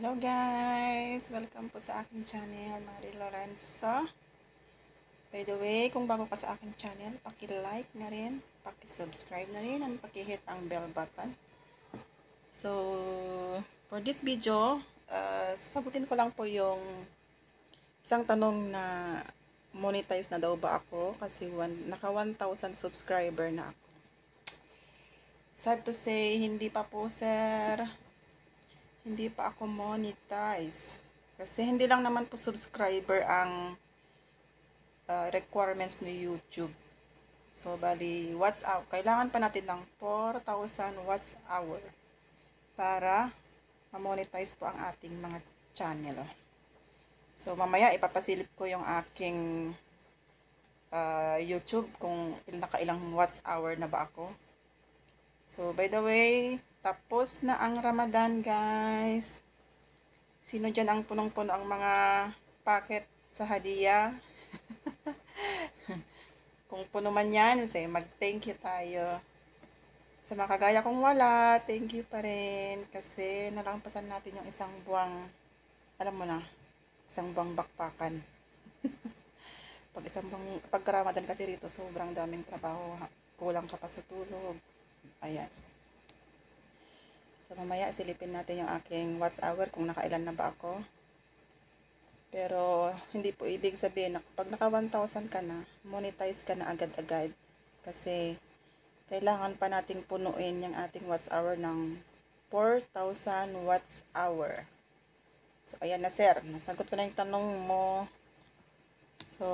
Hello guys! Welcome po sa aking channel, Marie Lorenzo. By the way, kung bago ka sa aking channel, paki-like na rin, paki-subscribe na rin, and paki-hit ang bell button. So, for this video, sasagutin ko lang po yung isang tanong na monetize na daw ba ako kasi naka 1,000 subscriber na ako. Sad to say, hindi pa po sir. Hindi pa ako monetize. Kasi hindi lang naman po subscriber ang requirements ni YouTube. So, bali, watts hour. Kailangan pa natin ng 4,000 watts hour para ma-monetize po ang ating mga channel. So, mamaya ipapasilip ko yung aking YouTube kung nakailang watts hour na ba ako. So, by the way, tapos na ang Ramadan, guys. Sino dyan ang punong-puno ang mga packet sa hadiah? Kung puno man yan, say mag-thank you tayo. Sa mga kagaya kong wala, thank you pa rin. Kasi nalampasan natin yung isang buwang, alam mo na, isang buwang bakpakan. Pag Ramadan kasi rito, sobrang daming trabaho. Kulang ka pa sa tulog. Ayan. So, mamaya silipin natin yung aking watts hour kung nakailan na ba ako. Pero, hindi po ibig sabihin na kapag naka 1,000 ka na, monetize ka na agad-agad. Kasi, kailangan pa nating punuin yung ating watts hour ng 4,000 watts hour. So, ayan na sir. Nasagot ko na yung tanong mo. So,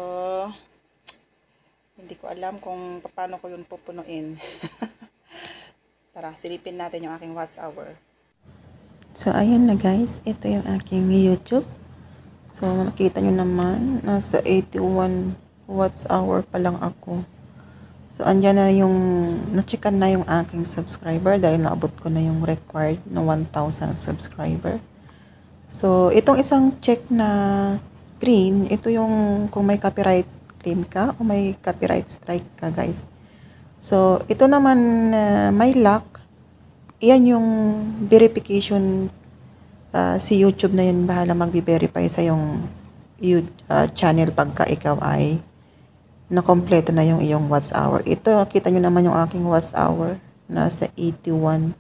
hindi ko alam kung paano ko yun pupunuin. Tara, silipin natin yung aking watts hour. So, ayan na guys. Ito yung aking YouTube. So, nakita nyo naman, nasa 81 watts hour pa lang ako. So, andyan na yung, na-checkan na yung aking subscriber dahil naabot ko na yung required na 1,000 subscriber. So, itong isang check na green, ito yung kung may copyright claim ka o may copyright strike ka guys. So, ito naman may lock. Iyan yung verification. Si YouTube na yun bahala mag-verify sa yung channel pagka ikaw ay nakompleto na yung iyong watts hour. Ito, kita nyo naman yung aking watts hour. Nasa 81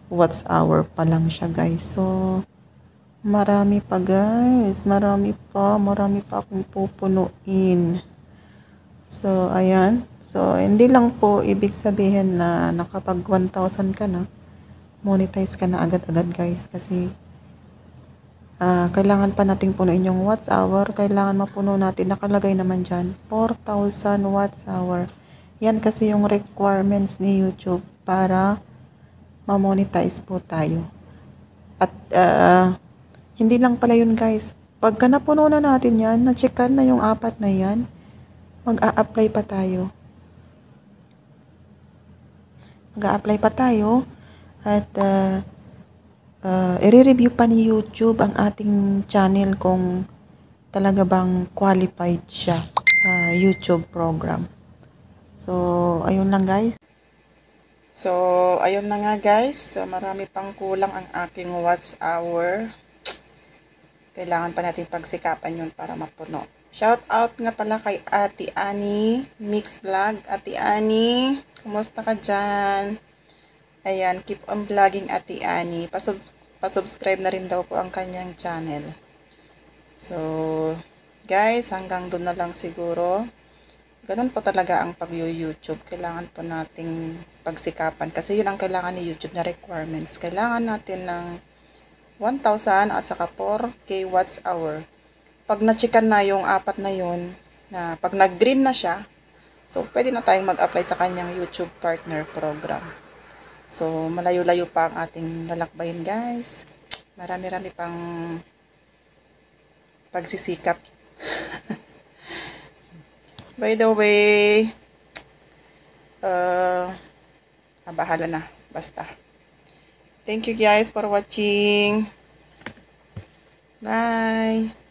watts hour pa lang siya guys. So, marami pa guys. Marami pa akong pupunuin. So, ayan. So, hindi lang po ibig sabihin na nakapag 1,000 ka na, monetize ka na agad-agad guys. Kasi, kailangan pa nating punuin yung watts hour. Kailangan mapuno natin. Nakalagay naman dyan, 4,000 watts hour. Yan kasi yung requirements ni YouTube para ma-monetize po tayo. At hindi lang pala yun guys. Pagka napuno na natin yan, na-checkan na yung apat na yan, mag-a-apply pa tayo. At i-review pa ni YouTube ang ating channel kung talaga bang qualified siya sa YouTube program. So, ayun lang guys. So, ayun na nga guys. So, marami pang kulang ang aking watts hour. Kailangan pa natin pagsikapan yun para mapuno. Shout out nga pala kay Ate Annie Mix Vlog. Ate Annie, kumusta ka dyan? Ayan, keep on vlogging Ate Annie. Pasubscribe na rin daw po ang kanyang channel. So, guys, hanggang doon na lang siguro. Ganun po talaga ang pag-YouTube. Kailangan po nating pagsikapan. Kasi yun ang kailangan ni YouTube na requirements. Kailangan natin ng 1,000 at saka 4K watts hour. Pag na-checkan na yung apat na yun, na pag nag-green na siya, so pwede na tayong mag-apply sa kanyang YouTube partner program. So, malayo-layo pa ang ating lalakbayin guys. Marami-rami pang pagsisikap. By the way, bahala na. Basta. Thank you guys for watching. Bye!